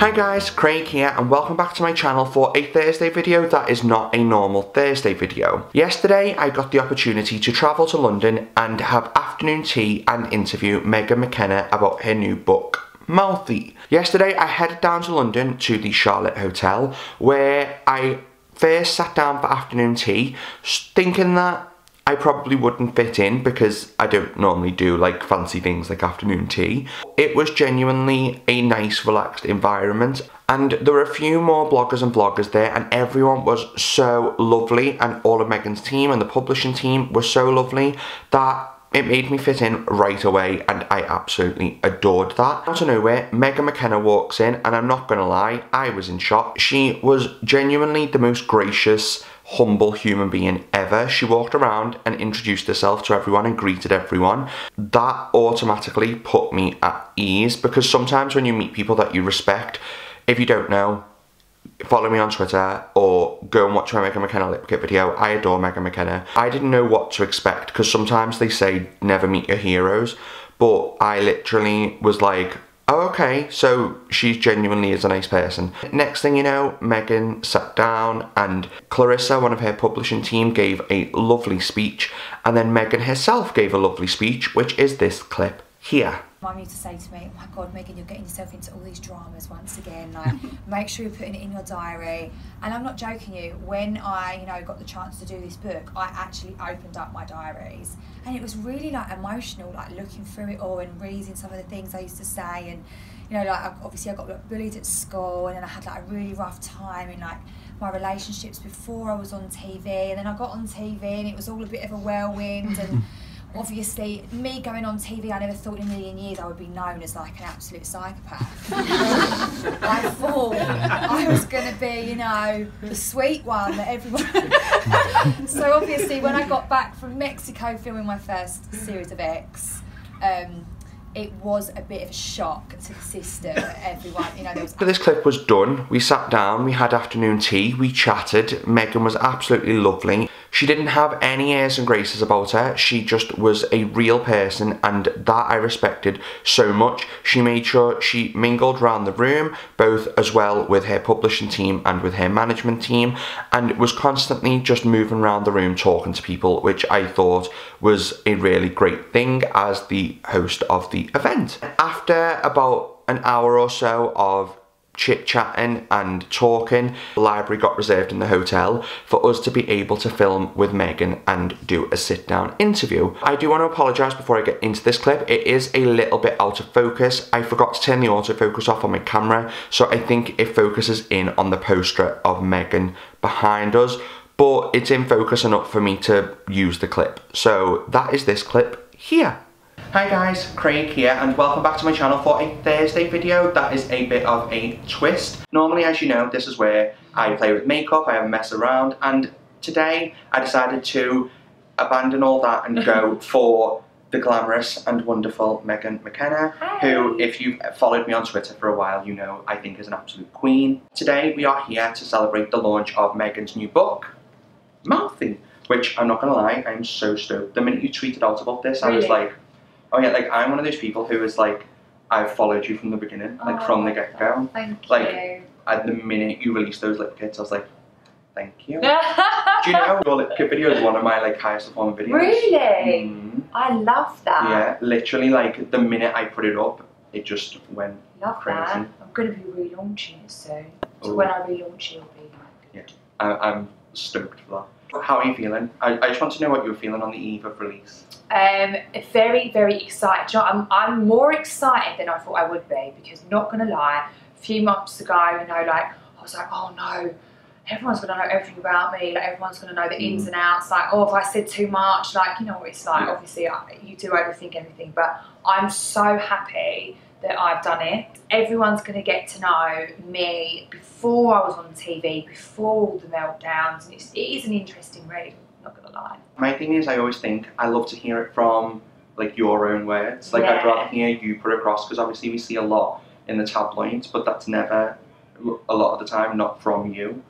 Hi guys, Craig here and welcome back to my channel for a Thursday video that is not a normal Thursday video. Yesterday I got the opportunity to travel to London and have afternoon tea and interview Megan McKenna about her new book, Mouthy. Yesterday I headed down to London to the Charlotte Hotel where I first sat down for afternoon tea thinking that I probably wouldn't fit in because I don't normally do like fancy things like afternoon tea. It was genuinely a nice relaxed environment and there were a few more bloggers and vloggers there and everyone was so lovely and all of Megan's team and the publishing team were so lovely that it made me fit in right away and I absolutely adored that. Out of nowhere, Megan McKenna walks in and I'm not gonna lie, I was in shock. She was genuinely the most gracious, humble human being ever. She walked around and introduced herself to everyone and greeted everyone. That automatically put me at ease because sometimes when you meet people that you respect, if you don't know, follow me on Twitter or go and watch my Megan McKenna lip kit video. I adore Megan McKenna. I didn't know what to expect because sometimes they say never meet your heroes, but I literally was like, oh, okay, so she genuinely is a nice person. Next thing you know, Megan sat down and Clarissa, one of her publishing team, gave a lovely speech and then Megan herself gave a lovely speech, which is this clip here. Mum used to say to me, oh my God, Megan, you're getting yourself into all these dramas once again. Like, make sure you're putting it in your diary. And I'm not joking you, when I, got the chance to do this book, I actually opened up my diaries. And it was really like emotional, like looking through it all and reading some of the things I used to say. And, obviously I got like, bullied at school and then I had like a really rough time in like my relationships before I was on TV. And then I got on TV and it was all a bit of a whirlwind. And obviously, me going on TV, I never thought in a million years I would be known as like an absolute psychopath. I thought I was going to be, the sweet one that everyone... So obviously, when I got back from Mexico filming my first series of X, it was a bit of a shock to the system, everyone, there was... After this clip was done, we sat down, we had afternoon tea, we chatted. Megan was absolutely lovely. She didn't have any airs and graces about her, she just was a real person and that I respected so much. She made sure she mingled around the room, both as well with her publishing team and with her management team, and was constantly just moving around the room talking to people, which I thought was a really great thing as the host of the event. After about an hour or so of chit-chatting and talking, the library got reserved in the hotel for us to be able to film with Megan and do a sit-down interview. I do want to apologise before I get into this clip. It is a little bit out of focus. I forgot to turn the autofocus off on my camera, so I think it focuses in on the poster of Megan behind us, but it's in focus enough for me to use the clip. So that is this clip here. Hi guys, Craig here and welcome back to my channel for a Thursday video that is a bit of a twist. Normally, as you know, this is where I play with makeup, I have a mess around, and today I decided to abandon all that and go for the glamorous and wonderful Megan McKenna, who, if you've followed me on Twitter for a while, you know I think is an absolute queen. Today we are here to celebrate the launch of Megan's new book, Mouthy, which I'm not gonna lie, I'm so stoked. The minute you tweeted out about this, I was like, oh yeah, like I'm one of those people who is like, I've followed you from the beginning, like from the get-go. Thank you. At the minute you released those lip kits, I was like, thank you. Do you know your lip kit video is one of my like highest performing videos? Really? Mm. I love that. Yeah, literally like the minute I put it up, it just went crazy. That. I'm going to be relaunching it soon. So when I relaunch it, it'll be like good. Yeah, I'm stoked for that. How are you feeling? I just want to know what you were feeling on the eve of release. Very, very excited. I'm more excited than I thought I would be because, not going to lie, a few months ago, I was like, oh no, everyone's going to know everything about me. Like, everyone's going to know the ins and outs. Like, oh, if I said too much, like, you know what it's like. Yeah. Obviously, you do overthink everything, but I'm so happy that I've done it. Everyone's going to get to know me before I was on TV, before all the meltdowns, and it is an interesting read, I'm not going to lie. My thing is, I always think I love to hear it from like your own words. Like, I'd rather hear you put across, because obviously we see a lot in the tabloids, but that's never, a lot of the time, not from you.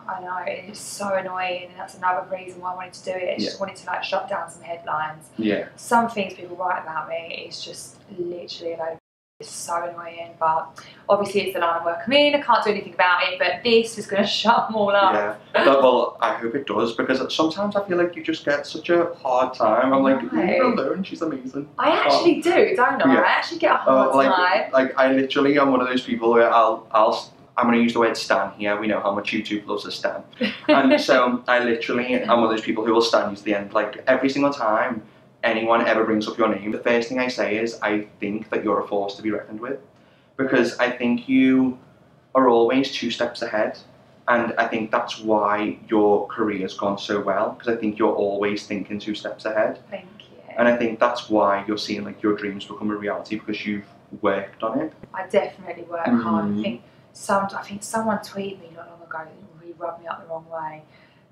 I know, it's so annoying, and that's another reason why I wanted to do it. I just wanted to like shut down some headlines. Yeah. Some things people write about me is just literally a load It's so annoying, but obviously it's the line of work I'm in. I can't do anything about it, but this is going to shut them all up. Yeah, well, I hope it does, because sometimes I feel like you just get such a hard time. I'm like, leave her alone, she's amazing. I actually do, don't I? Yeah. I actually get a hard time. Like, I literally am one of those people where I'm going to use the word stan here. We know how much YouTube loves a stan. And so I literally am one of those people who will stan you to the end. Like, every single time anyone ever brings up your name, the first thing I say is, I think that you're a force to be reckoned with. Because I think you are always 2 steps ahead. And I think that's why your career's gone so well. Because I think you're always thinking 2 steps ahead. Thank you. And I think that's why you're seeing like your dreams become a reality, because you've worked on it. I definitely work hard. I think someone tweeted me not long ago that really rubbed me up the wrong way.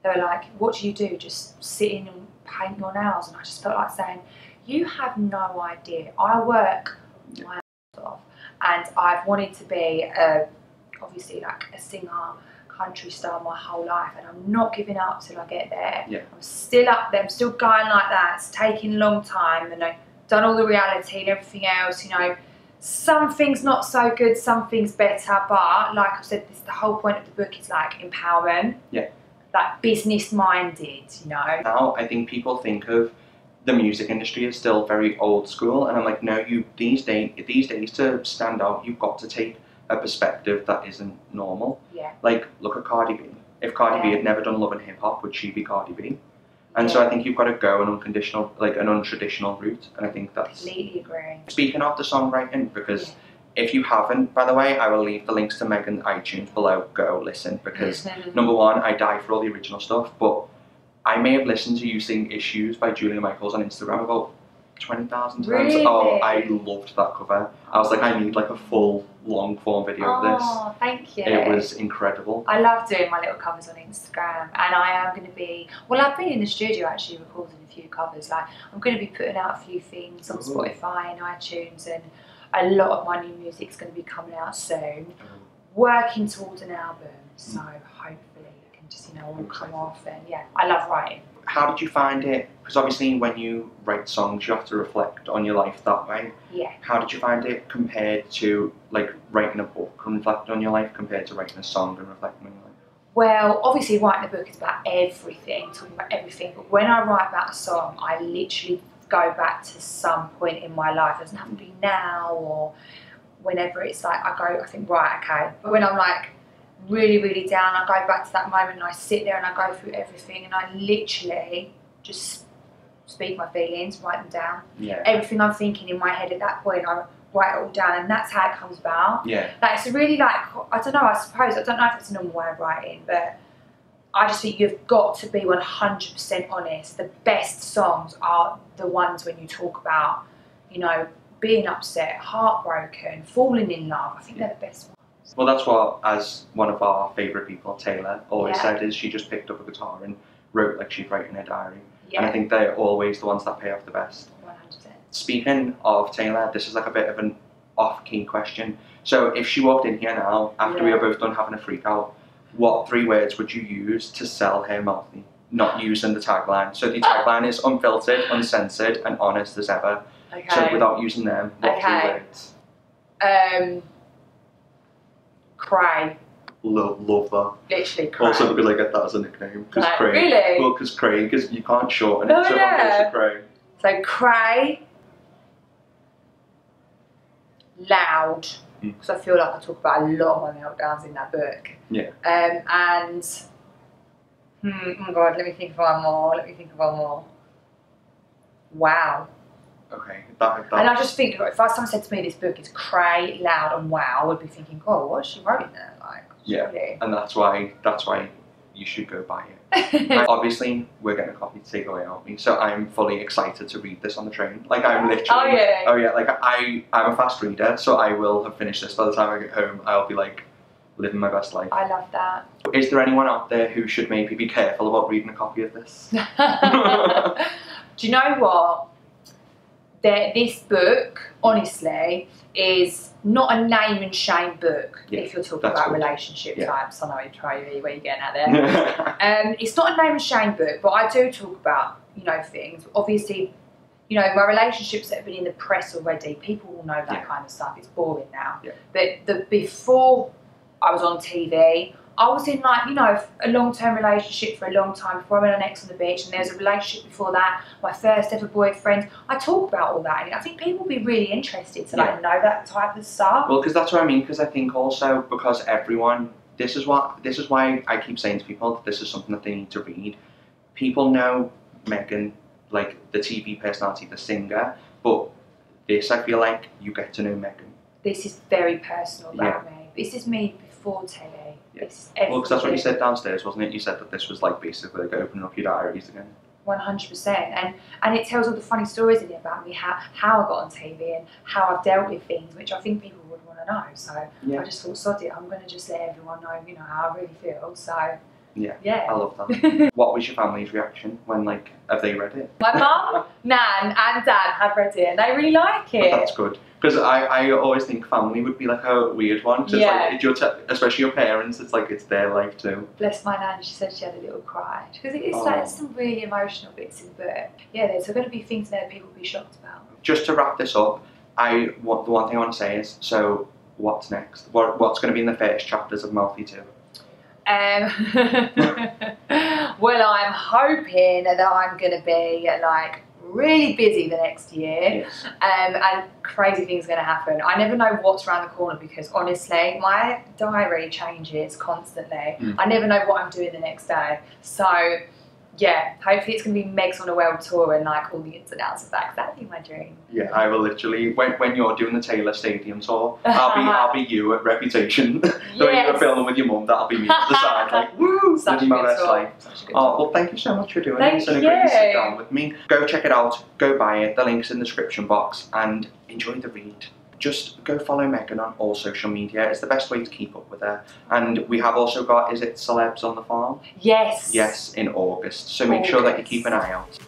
They were like, what do you do? Just sit in and paint your nails? And I just felt like saying, you have no idea. I work my ass off, and I've wanted to be obviously like a singer, country star my whole life, and I'm not giving up till I get there. Yeah. I'm still up there, I'm still going like that. It's taking a long time, and I've done all the reality and everything else, you know. Some things not so good, some things better, but like I said, the whole point of the book is like empowerment. Yeah. Like business minded, you know. Now I think people think of the music industry as still very old school, and I'm like, no, these days to stand out, you've got to take a perspective that isn't normal. Yeah. Like, look at Cardi B. If Cardi B had never done Love and Hip Hop, would she be Cardi B? And so I think you've got to go an untraditional route, and I think that's... Completely agree. Speaking of the songwriting, because if you haven't, by the way, I will leave the links to Megan's iTunes below. Go listen, because number one, I die for all the original stuff, but I may have listened to you sing Issues by Julia Michaels on Instagram about 20,000 times. Really? Oh, I loved that cover. I was like, I need like a full long form video of this. Oh, thank you. It was incredible. I love doing my little covers on Instagram, and I am going to be, well, I've been in the studio actually recording a few covers. Like, I'm going to be putting out a few things on Spotify and iTunes, and a lot of my new music's going to be coming out soon. Working towards an album, so hopefully it can just, you know, all come off. And yeah, I love writing. How did you find it? Because obviously when you write songs, you have to reflect on your life that way. Yeah. How did you find it compared to like writing a book and reflecting on your life compared to writing a song and reflecting on your life? Well, obviously writing a book is about everything, talking about everything. But when I write about a song, I literally go back to some point in my life. It doesn't have to be now or whenever. It's like I think, right, okay. But when I'm like really, really down, I go back to that moment and I sit there and I go through everything, and I literally just speak my feelings, write them down. Yeah. Everything I'm thinking in my head at that point, I write it all down, and that's how it comes about. Yeah. Like, it's really like, I don't know, I suppose, I don't know if it's a normal way of writing, but I just think you've got to be 100% honest. The best songs are the ones when you talk about, you know, being upset, heartbroken, falling in love. I think they're the best ones. Well, that's what, as one of our favourite people, Taylor, always said, is she just picked up a guitar and wrote like she'd write in a diary. Yeah. And I think they're always the ones that pay off the best. 100%. Speaking of Taylor, this is like a bit of an off-key question. So if she walked in here now, after we were both done having a freak out, what 3 words would you use to sell her Mouthy? Not using the tagline. So the tagline is unfiltered, uncensored, and honest as ever. Okay. So without using them, what 3 words? Cray. Love that. Literally Cray. Also because I get that as a nickname. Like, Craig. Really? Well, because Craig, because you can't shorten it, so it goes to Craig. So Cray. Loud. Because I feel like I talk about a lot of my meltdowns in that book. Yeah. And oh god, let me think of one more. Wow. Okay. And I just think, if someone said to me this book is cray, loud, and wow, I would be thinking, oh, what has she wrote in there? Like, really? And that's why you should go buy it. Obviously, we're getting a copy to take away, aren't we? So I'm fully excited to read this on the train. Like, I'm literally... Oh yeah, like I'm a fast reader, so I will have finished this by the time I get home. I'll be like living my best life. I love that. Is there anyone out there who should maybe be careful about reading a copy of this? Do you know what? This book, honestly, is not a name and shame book if you're talking about relationship types. I know where you're getting at there. It's not a name and shame book, but I do talk about, you know, things. Obviously, you know, my relationships that have been in the press already, people will know that kind of stuff. It's boring now. Yeah. But before I was on TV, I was in, like, you know, a long-term relationship for a long time before I went on X on the Beach, and there was a relationship before that, my first ever boyfriend. I talk about all that, and I think people will be really interested to like know that type of stuff. Well, because that's what I mean, because I think also because everyone, this is why I keep saying to people that this is something that they need to read. People know Megan, like the TV personality, the singer, but this, I feel like you get to know Megan. This is very personal about me. This is me before telly. Well, because that's what you said downstairs, wasn't it? You said that this was like basically like opening up your diaries again. 100%, and it tells all the funny stories in it about me, how I got on TV and how I've dealt with things, which I think people would want to know. So I just thought, sod it, I'm going to just let everyone know, you know, how I really feel. So yeah, I love that. What was your family's reaction when, like, have they read it? My mum, Nan, and Dad have read it, and they really like it. But that's good. Because I always think family would be like a weird one. Cause it's like, especially your parents, it's like it's their life too. Bless my Nan, she said she had a little cry. Because it's like some really emotional bits in the book. Yeah, there's going to be things there people will be shocked about. Just to wrap this up, the one thing I want to say is, so what's next? What's going to be in the first chapters of Mouthy 2? Well, I'm hoping that I'm going to be like really busy the next year, and crazy things are going to happen. I never know what's around the corner because honestly my diary changes constantly. I never know what I'm doing the next day, so yeah, hopefully it's going to be Meg's on a world tour and like all the ins and outs of that, because that'd be my dream. Yeah, I will literally, when you're doing the Taylor Stadium tour, I'll be you at Reputation. The way you were filming with your mum, that'll be me at the side, like, woo, living my best life. Well, thank you so much for doing it. It's been great to sit down with me. Go check it out, go buy it, the link's in the description box, and enjoy the read. Just go follow Megan on all social media. It's the best way to keep up with her. And we have also got, is it Celebs on the Farm? Yes. Yes, in August. So make sure that you keep an eye out.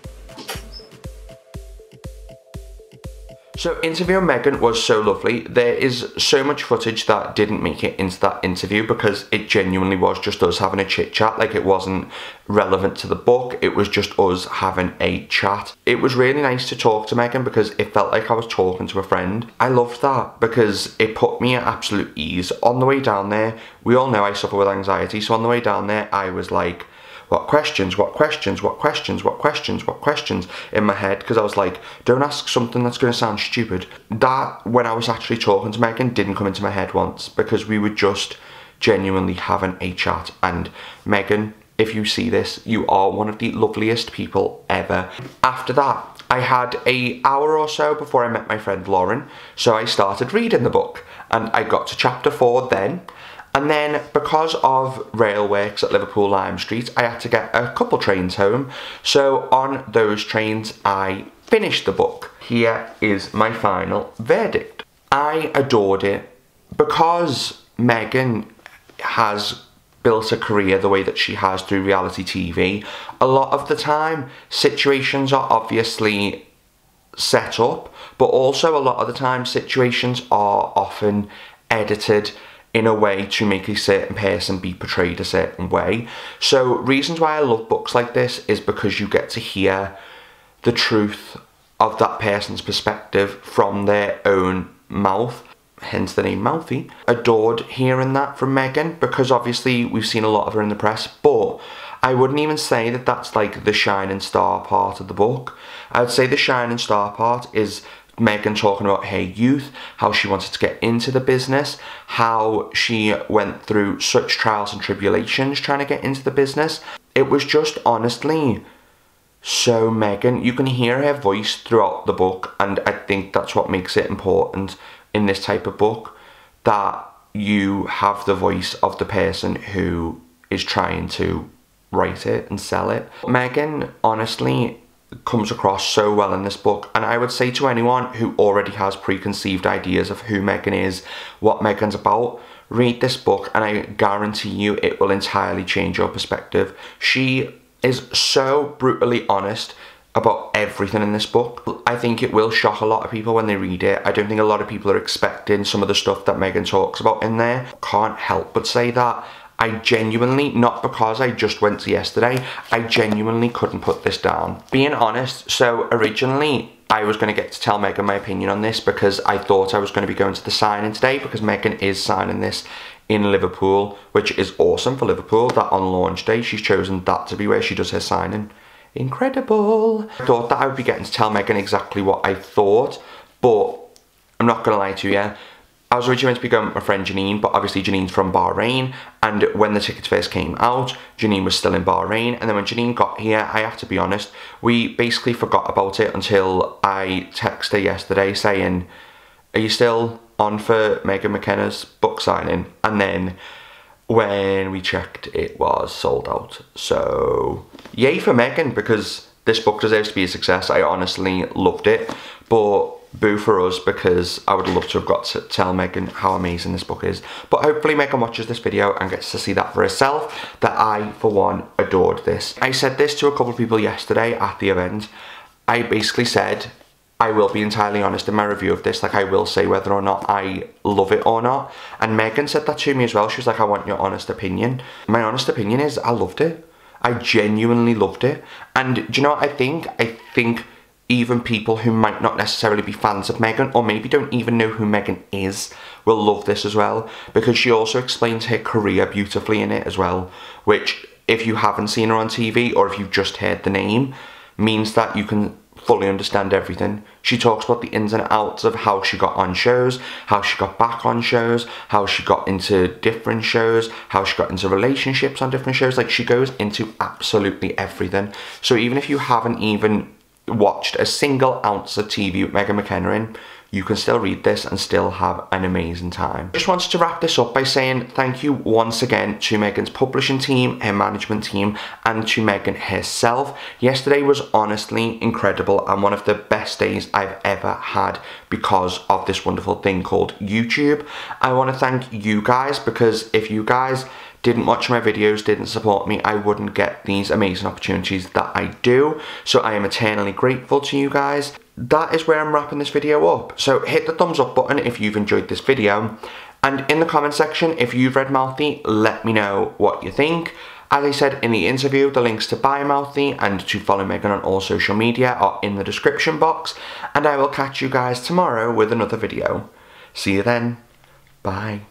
So interviewing Megan was so lovely. There is so much footage that didn't make it into that interview because it genuinely was just us having a chit chat. Like, it wasn't relevant to the book, it was just us having a chat. It was really nice to talk to Megan because it felt like I was talking to a friend. I loved that because it put me at absolute ease. On the way down there, we all know I suffer with anxiety, so on the way down there I was like, what questions, what questions, what questions, what questions, what questions in my head, because I was like, don't ask something that's going to sound stupid. That, when I was actually talking to Megan, didn't come into my head once, because we were just genuinely having a chat. And Megan, if you see this, you are one of the loveliest people ever. After that, I had an hour or so before I met my friend Lauren, so I started reading the book, and I got to chapter 4 then. And then, because of rail works at Liverpool Lime Street, I had to get a couple trains home. So on those trains, I finished the book. Here is my final verdict. I adored it because Megan has built a career the way that she has through reality TV. A lot of the time, situations are obviously set up, but also a lot of the time, situations are often edited in a way to make a certain person be portrayed a certain way. So reasons why I love books like this is because you get to hear the truth of that person's perspective from their own mouth, hence the name Mouthy. Adored hearing that from Megan because obviously we've seen a lot of her in the press, but I wouldn't even say that that's like the shining star part of the book. I would say the shining star part is Megan talking about her youth, how she wanted to get into the business, how she went through such trials and tribulations trying to get into the business. It was just honestly so Megan. You can hear her voice throughout the book, and I think that's what makes it important in this type of book, that you have the voice of the person who is trying to write it and sell it. Megan honestly comes across so well in this book, and I would say to anyone who already has preconceived ideas of who Megan is, what Megan's about, read this book and I guarantee you it will entirely change your perspective. She is so brutally honest about everything in this book. I think it will shock a lot of people when they read it. I don't think a lot of people are expecting some of the stuff that Megan talks about in there. Can't help but say that I genuinely, not because I just went to yesterday, I genuinely couldn't put this down. Being honest, so originally I was going to get to tell Megan my opinion on this because I thought I was going to be going to the signing today, because Megan is signing this in Liverpool, which is awesome for Liverpool, that on launch day she's chosen that to be where she does her signing. Incredible. I thought that I would be getting to tell Megan exactly what I thought, but I'm not going to lie to you. I was originally meant to be going with my friend Janine, but obviously Janine's from Bahrain, and when the tickets first came out, Janine was still in Bahrain, and then when Janine got here, I have to be honest, we basically forgot about it until I texted her yesterday saying, are you still on for Megan McKenna's book signing? And then when we checked, it was sold out. So yay for Megan, because this book deserves to be a success. I honestly loved it, but boo for us, because I would love to have got to tell Megan how amazing this book is. But hopefully Megan watches this video and gets to see that for herself, that I, for one, adored this. I said this to a couple of people yesterday at the event. I basically said, I will be entirely honest in my review of this, like I will say whether or not I love it or not. And Megan said that to me as well. She was like, I want your honest opinion. My honest opinion is I loved it. I genuinely loved it. And do you know what I think? I think even people who might not necessarily be fans of Megan, or maybe don't even know who Megan is, will love this as well, because she also explains her career beautifully in it as well, which, if you haven't seen her on TV, or if you've just heard the name, means that you can fully understand everything. She talks about the ins and outs of how she got on shows, how she got back on shows, how she got into different shows, how she got into relationships on different shows. Like, she goes into absolutely everything. So even if you haven't even watched a single ounce of TV with Megan McKenna in, you can still read this and still have an amazing time. Just wanted to wrap this up by saying thank you once again to Megan's publishing team, her management team, and to Megan herself. Yesterday was honestly incredible and one of the best days I've ever had because of this wonderful thing called YouTube. I want to thank you guys, because if you guys didn't watch my videos, didn't support me, I wouldn't get these amazing opportunities that I do. So I am eternally grateful to you guys. That is where I'm wrapping this video up. So hit the thumbs up button if you've enjoyed this video. And in the comment section, if you've read Mouthy, let me know what you think. As I said in the interview, the links to buy Mouthy and to follow Megan on all social media are in the description box. And I will catch you guys tomorrow with another video. See you then. Bye.